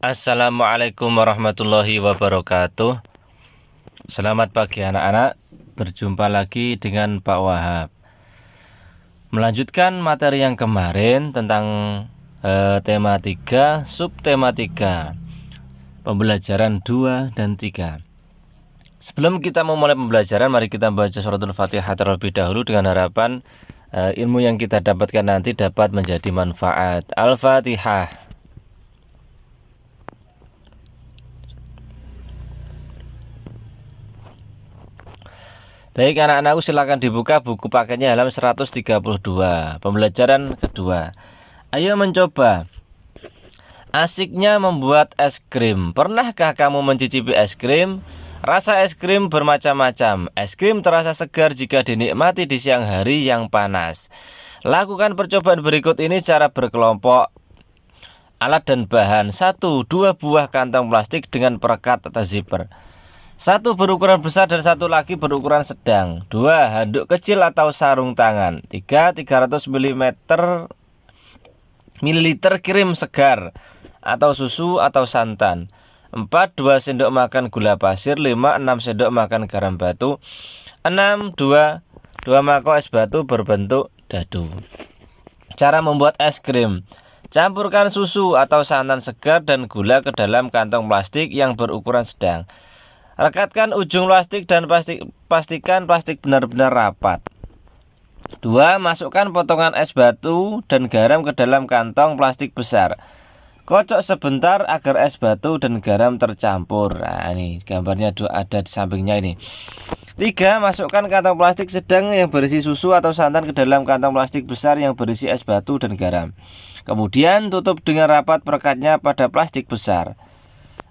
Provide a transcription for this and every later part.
Assalamualaikum warahmatullahi wabarakatuh. Selamat pagi anak-anak. Berjumpa lagi dengan Pak Wahab. Melanjutkan materi yang kemarin tentang tema 3, subtema 3, pembelajaran 2 dan 3. Sebelum kita memulai pembelajaran, mari kita baca suratul Fatihah terlebih dahulu dengan harapan ilmu yang kita dapatkan nanti dapat menjadi manfaat. Al-Fatihah. Baik anak-anakku, silakan dibuka buku paketnya halaman 132. Pembelajaran kedua. Ayo mencoba. Asiknya membuat es krim. Pernahkah kamu mencicipi es krim? Rasa es krim bermacam-macam. Es krim terasa segar jika dinikmati di siang hari yang panas. Lakukan percobaan berikut ini secara berkelompok. Alat dan bahan. 1. 2 buah kantong plastik dengan perekat atau zipper. 1 berukuran besar dan 1 lagi berukuran sedang. 2 handuk kecil atau sarung tangan. 3 300 ml krim segar atau susu atau santan. 4 2 sendok makan gula pasir. 5 6 sendok makan garam batu. 6 2 mangkok es batu berbentuk dadu. Cara membuat es krim. Campurkan susu atau santan segar dan gula ke dalam kantong plastik yang berukuran sedang. Rekatkan ujung plastik dan pastikan plastik benar-benar rapat. 2. Masukkan potongan es batu dan garam ke dalam kantong plastik besar. Kocok sebentar agar es batu dan garam tercampur. Nah, ini gambarnya ada di sampingnya ini. 3. Masukkan kantong plastik sedang yang berisi susu atau santan ke dalam kantong plastik besar yang berisi es batu dan garam. Kemudian tutup dengan rapat perekatnya pada plastik besar.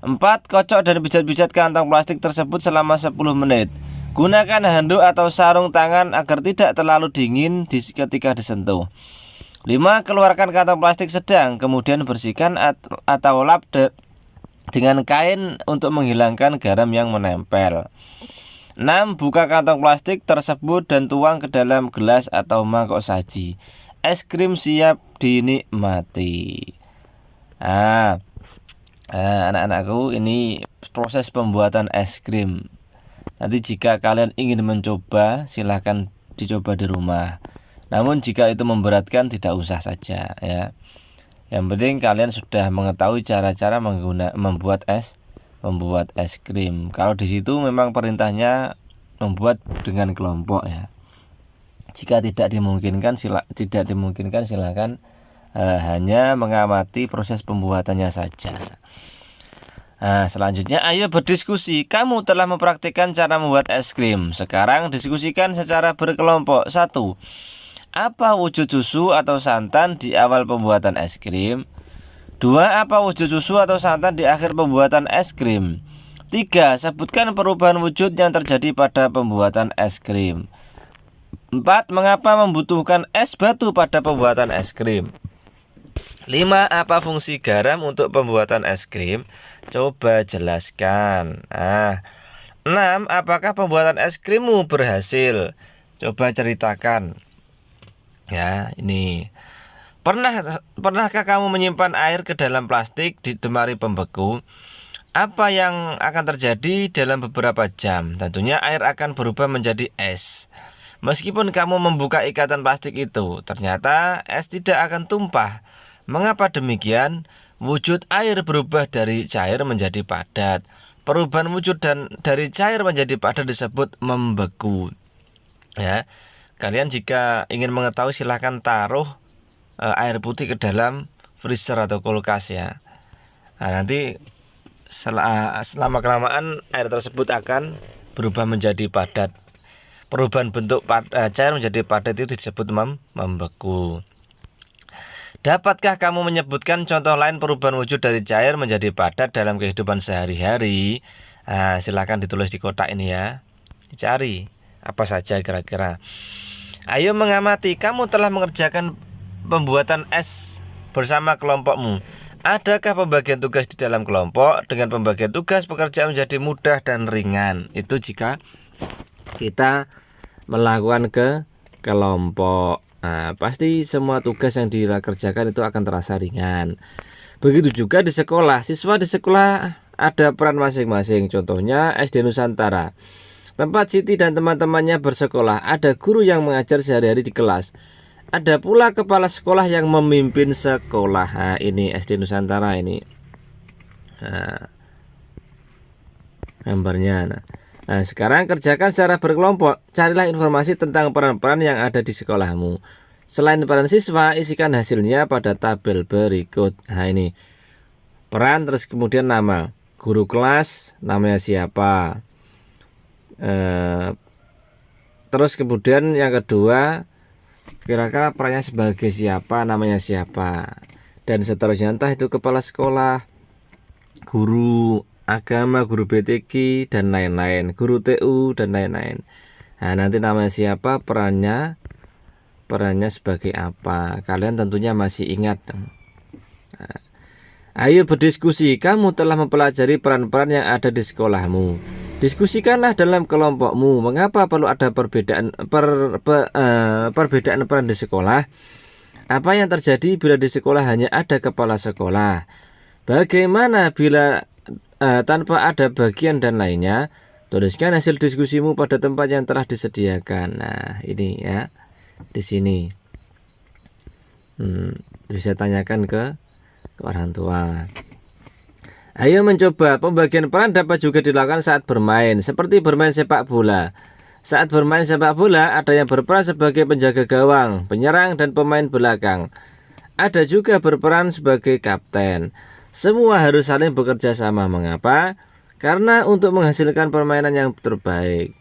4. Kocok dan pijat-pijat kantong plastik tersebut selama 10 menit. Gunakan handuk atau sarung tangan agar tidak terlalu dingin ketika disentuh. 5. Keluarkan kantong plastik sedang, kemudian bersihkan atau lap dengan kain untuk menghilangkan garam yang menempel. 6. Buka kantong plastik tersebut dan tuang ke dalam gelas atau mangkok saji. Es krim siap dinikmati. Anak-anakku, ini proses pembuatan es krim. Nanti jika kalian ingin mencoba, silahkan dicoba di rumah. Namun jika itu memberatkan, tidak usah saja ya. Yang penting kalian sudah mengetahui cara-cara membuat es krim. Kalau di situ memang perintahnya membuat dengan kelompok ya. Jika tidak dimungkinkan silakan hanya mengamati proses pembuatannya saja. Nah, selanjutnya ayo berdiskusi. Kamu telah mempraktikkan cara membuat es krim. Sekarang diskusikan secara berkelompok. 1. Apa wujud susu atau santan di awal pembuatan es krim? 2. Apa wujud susu atau santan di akhir pembuatan es krim? 3. Sebutkan perubahan wujud yang terjadi pada pembuatan es krim. 4. Mengapa membutuhkan es batu pada pembuatan es krim? 5. Apa fungsi garam untuk pembuatan es krim? Coba jelaskan. 6. Apakah pembuatan es krimmu berhasil? Coba ceritakan. Ya, ini. Pernahkah kamu menyimpan air ke dalam plastik di lemari pembeku? Apa yang akan terjadi dalam beberapa jam? Tentunya air akan berubah menjadi es. Meskipun kamu membuka ikatan plastik itu, ternyata es tidak akan tumpah. Mengapa demikian? Wujud air berubah dari cair menjadi padat. Perubahan wujud dari cair menjadi padat disebut membeku. Ya, kalian jika ingin mengetahui silahkan taruh air putih ke dalam freezer atau kulkas ya. Nah, nanti selama kelamaan air tersebut akan berubah menjadi padat. Perubahan bentuk cair menjadi padat itu disebut membeku. Dapatkah kamu menyebutkan contoh lain perubahan wujud dari cair menjadi padat dalam kehidupan sehari-hari? Silakan ditulis di kotak ini ya. Dicari apa saja kira-kira. Ayo mengamati. Kamu telah mengerjakan pembuatan es bersama kelompokmu. Adakah pembagian tugas di dalam kelompok? Dengan pembagian tugas, pekerjaan menjadi mudah dan ringan. Itu jika kita melakukan ke kelompok. Pasti semua tugas yang dikerjakan itu akan terasa ringan. Begitu juga di sekolah. Siswa di sekolah ada peran masing-masing. Contohnya SD Nusantara, tempat Siti dan teman-temannya bersekolah. Ada guru yang mengajar sehari-hari di kelas. Ada pula kepala sekolah yang memimpin sekolah. Nah, ini SD Nusantara ini. Nah, gambarnya. Nah, sekarang kerjakan secara berkelompok. Carilah informasi tentang peran-peran yang ada di sekolahmu. Selain peran siswa, isikan hasilnya pada tabel berikut. Nah, ini peran, terus kemudian nama. Guru kelas, namanya siapa. Terus kemudian yang kedua, kira-kira perannya sebagai siapa, namanya siapa. Dan seterusnya, entah itu kepala sekolah, guru agama, guru BTQ, dan lain-lain, guru TU, dan lain-lain. Nah, nanti namanya siapa, perannya sebagai apa. Kalian tentunya masih ingat. Nah, ayo berdiskusi. Kamu telah mempelajari peran-peran yang ada di sekolahmu. Diskusikanlah dalam kelompokmu. Mengapa perlu ada perbedaan peran di sekolah? Apa yang terjadi bila di sekolah hanya ada kepala sekolah? Bagaimana bila tanpa ada bagian dan lainnya? Tuliskan hasil diskusimu pada tempat yang telah disediakan. Nah, ini ya. Di sini bisa tanyakan ke orang tua. Ayo mencoba. Pembagian peran dapat juga dilakukan saat bermain, seperti bermain sepak bola. Saat bermain sepak bola, ada yang berperan sebagai penjaga gawang, penyerang, dan pemain belakang. Ada juga berperan sebagai kapten. Semua harus saling bekerja sama. Mengapa? Karena untuk menghasilkan permainan yang terbaik.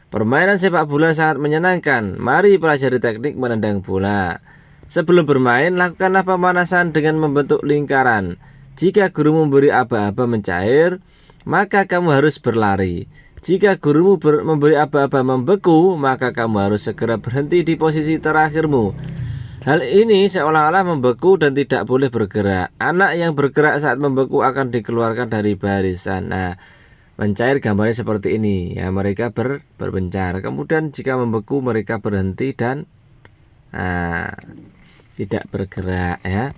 Permainan sepak bola sangat menyenangkan. Mari pelajari teknik menendang bola. Sebelum bermain, lakukanlah pemanasan dengan membentuk lingkaran. Jika guru memberi aba-aba mencair, maka kamu harus berlari. Jika gurumu memberi aba-aba membeku, maka kamu harus segera berhenti di posisi terakhirmu. Hal ini seolah-olah membeku dan tidak boleh bergerak. Anak yang bergerak saat membeku akan dikeluarkan dari barisan. Nah, mencair gambarnya seperti ini ya, mereka berpencar. Kemudian jika membeku mereka berhenti dan tidak bergerak ya.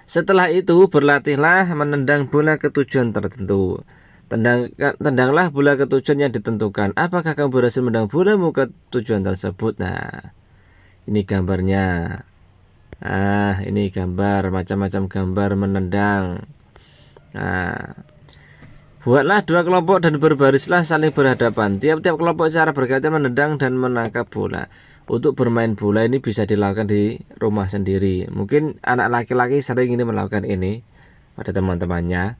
Setelah itu berlatihlah menendang bola ke tujuan tertentu. Tendanglah bola ke tujuan yang ditentukan. Apakah kamu berhasil menendang bolamu ke tujuan tersebut? Nah, ini gambarnya. Ini gambar, macam-macam gambar menendang. Nah, buatlah dua kelompok dan berbarislah saling berhadapan. Tiap-tiap kelompok secara bergantian menendang dan menangkap bola. Untuk bermain bola ini bisa dilakukan di rumah sendiri. Mungkin anak laki-laki sering ini melakukan ini pada teman-temannya.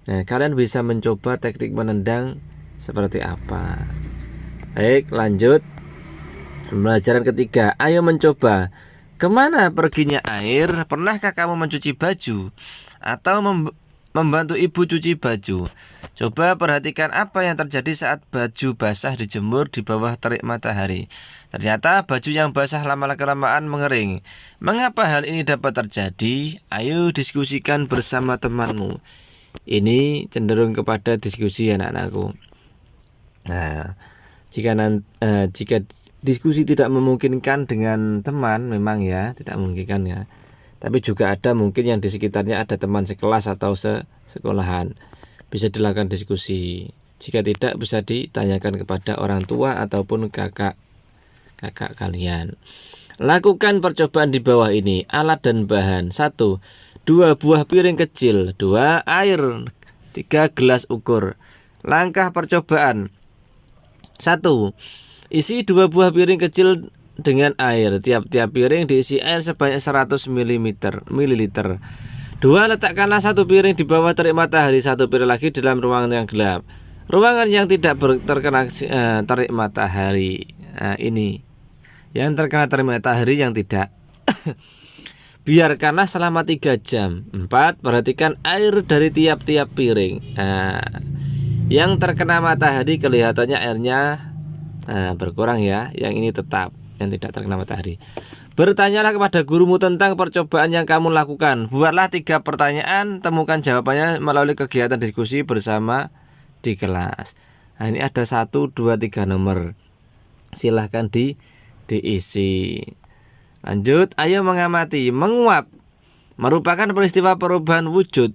Nah, kalian bisa mencoba teknik menendang seperti apa. Baik, lanjut. Pembelajaran ketiga. Ayo mencoba. Kemana perginya air? Pernahkah kamu mencuci baju? Atau membantu ibu cuci baju? Coba perhatikan apa yang terjadi saat baju basah dijemur di bawah terik matahari. Ternyata baju yang basah lama-kelamaan mengering. Mengapa hal ini dapat terjadi? Ayo diskusikan bersama temanmu. Ini cenderung kepada diskusi anak-anakku. Nah, jika diskusi tidak memungkinkan dengan teman, memang ya tidak memungkinkan ya. Tapi juga ada mungkin yang di sekitarnya ada teman sekelas atau sekolahan. Bisa dilakukan diskusi. Jika tidak, bisa ditanyakan kepada orang tua ataupun kakak kalian. Lakukan percobaan di bawah ini. Alat dan bahan. 1. 2 buah piring kecil. 2 air. 3 gelas ukur. Langkah percobaan. 1. Isi 2 buah piring kecil dengan air. Tiap-tiap piring diisi air sebanyak 100 ml. 2. Letakkanlah 1 piring di bawah terik matahari, 1 piring lagi dalam ruangan yang gelap. Ruangan yang tidak terkena terik matahari. Nah, ini yang terkena terik matahari, yang tidak. Biarkanlah selama 3 jam. 4. Perhatikan air dari tiap-tiap piring. Yang terkena matahari kelihatannya airnya berkurang ya. Yang ini tetap, yang tidak terkena matahari. Bertanyalah kepada gurumu tentang percobaan yang kamu lakukan. Buatlah 3 pertanyaan, temukan jawabannya melalui kegiatan diskusi bersama di kelas. Nah, ini ada 1, 2, 3 nomor. Silahkan diisi. Lanjut, ayo mengamati. Menguap. merupakan peristiwa perubahan wujud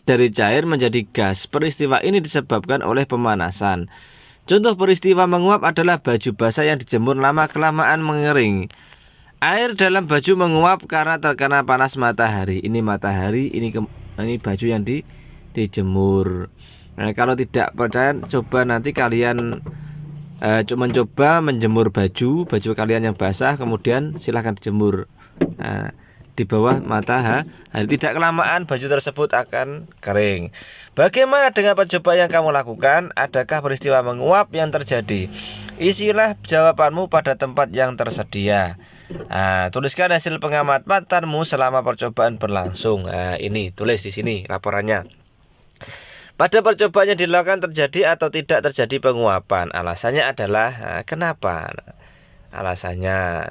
dari cair menjadi gas. Peristiwa ini disebabkan oleh pemanasan. Contoh peristiwa menguap adalah baju basah yang dijemur lama-kelamaan mengering. Air dalam baju menguap karena terkena panas matahari. Ini matahari, ini baju yang dijemur. Nah, kalau tidak percaya, coba nanti kalian mencoba menjemur baju kalian yang basah, kemudian silahkan dijemur di bawah matahari. Tidak kelamaan baju tersebut akan kering. Bagaimana dengan percobaan yang kamu lakukan? Adakah peristiwa menguap yang terjadi? Isilah jawabanmu pada tempat yang tersedia. Tuliskan hasil pengamatanmu selama percobaan berlangsung. Ini tulis di sini laporannya. Pada percobaan yang dilakukan terjadi atau tidak terjadi penguapan. Alasannya adalah kenapa? Alasannya,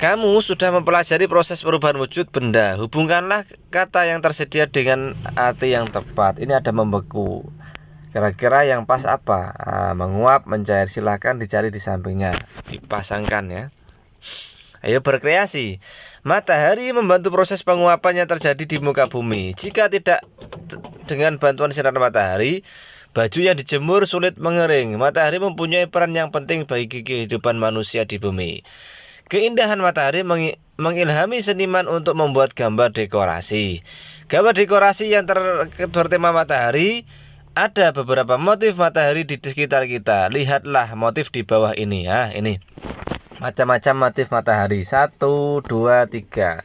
kamu sudah mempelajari proses perubahan wujud benda. Hubungkanlah kata yang tersedia dengan arti yang tepat. Ini ada membeku. Kira-kira yang pas apa? Menguap, mencair. Silahkan dicari di sampingnya. Dipasangkan ya. Ayo berkreasi. Matahari membantu proses penguapan yang terjadi di muka bumi. Jika tidak dengan bantuan sinar matahari, baju yang dijemur sulit mengering. Matahari mempunyai peran yang penting bagi kehidupan manusia di bumi. Keindahan matahari mengilhami seniman untuk membuat gambar dekorasi. Gambar dekorasi yang bertema matahari. Ada beberapa motif matahari di sekitar kita. Lihatlah motif di bawah ini. Ini macam-macam motif matahari. 1, 2, 3.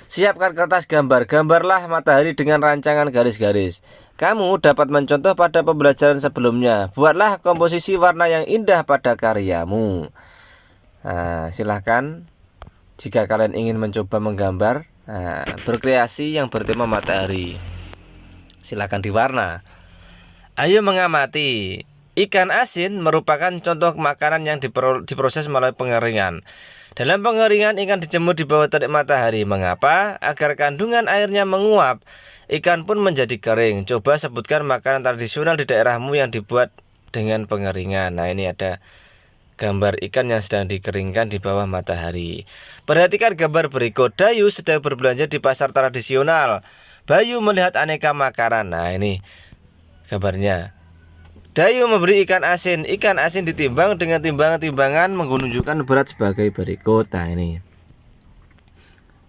Siapkan kertas gambar. Gambarlah matahari dengan rancangan garis-garis. Kamu dapat mencontoh pada pembelajaran sebelumnya. Buatlah komposisi warna yang indah pada karyamu. Silahkan jika kalian ingin mencoba menggambar, berkreasi yang bertema matahari, silahkan diwarna. Ayo mengamati. Ikan asin merupakan contoh makanan yang diproses melalui pengeringan. Dalam pengeringan, ikan dijemur di bawah terik matahari. Mengapa? Agar kandungan airnya menguap, ikan pun menjadi kering. Coba sebutkan makanan tradisional di daerahmu yang dibuat dengan pengeringan. Ini ada gambar ikan yang sedang dikeringkan di bawah matahari. Perhatikan gambar berikut. Dayu sedang berbelanja di pasar tradisional. Bayu melihat aneka makanan. Ini gambarnya. Dayu memberi ikan asin. Ikan asin ditimbang dengan timbangan menunjukkan berat sebagai berikut. Ini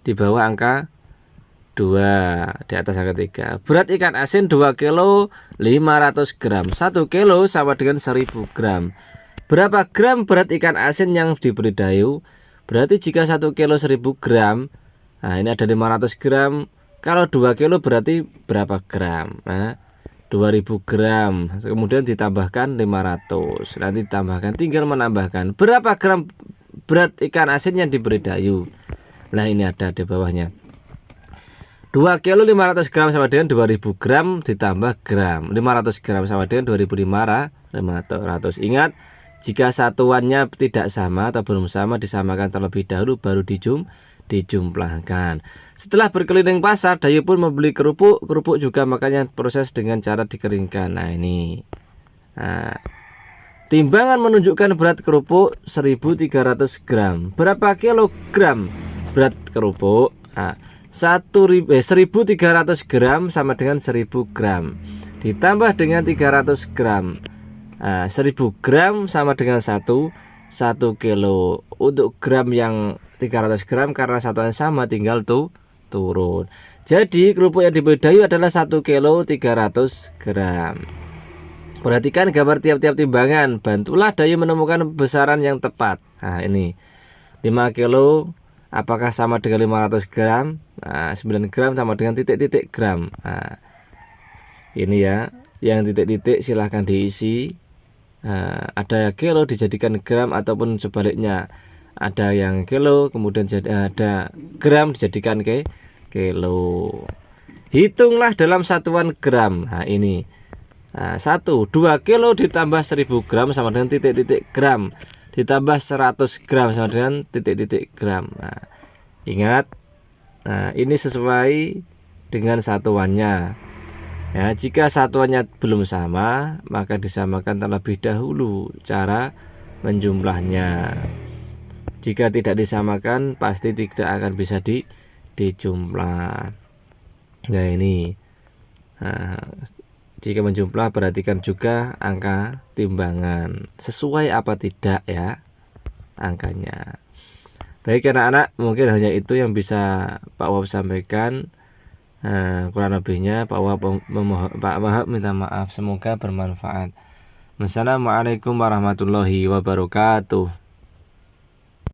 di bawah angka 2, di atas angka 3. Berat ikan asin 2 kilo 500 gram. 1 kilo sama dengan 1000 gram. Berapa gram berat ikan asin yang diberi Dayu? Berarti jika 1 kilo 1000 gram, ini ada 500 gram. Kalau 2 kilo berarti berapa gram? 2000 gram. Kemudian ditambahkan 500. Nanti ditambahkan, tinggal menambahkan. Berapa gram berat ikan asin yang diberi Dayu? Ini ada di bawahnya. 2 kilo 500 gram sama dengan 2000 gram ditambah gram. 500 gram sama dengan 2500. Ingat, jika satuannya tidak sama atau belum sama, disamakan terlebih dahulu baru dijumlahkan. Setelah berkeliling pasar, Dayu pun membeli kerupuk. Kerupuk juga makanya proses dengan cara dikeringkan. Ini. Timbangan menunjukkan berat kerupuk 1300 gram. Berapa kilogram berat kerupuk? 1300 gram sama dengan 1000 gram. Ditambah dengan 300 gram. 1000 gram sama dengan 1 kilo. Untuk gram yang 300 gram karena satuannya sama, tinggal turun. Jadi kerupuk yang diberi Dayu adalah 1 kilo 300 gram. Perhatikan gambar tiap-tiap timbangan. Bantulah Dayu menemukan besaran yang tepat. Ini 5 kilo apakah sama dengan 500 gram? 9 gram sama dengan titik-titik gram. Ini ya, yang titik-titik silahkan diisi. Ada kilo dijadikan gram ataupun sebaliknya. Ada yang kilo kemudian ada gram dijadikan kilo. Hitunglah dalam satuan gram. Ini 2 kilo ditambah 1000 gram sama dengan titik-titik gram, ditambah 100 gram sama dengan titik-titik gram. Ingat, ini sesuai dengan satuannya. Jika satuannya belum sama, maka disamakan terlebih dahulu cara menjumlahnya. Jika tidak disamakan pasti tidak akan bisa dijumlah. Nah ini, nah, jika menjumlah perhatikan juga angka timbangan sesuai apa tidak ya angkanya. Baik anak-anak, mungkin hanya itu yang bisa Pak Wahab sampaikan. Kurang lebihnya Pak Wahab minta maaf. Semoga bermanfaat. Wassalamualaikum warahmatullahi wabarakatuh.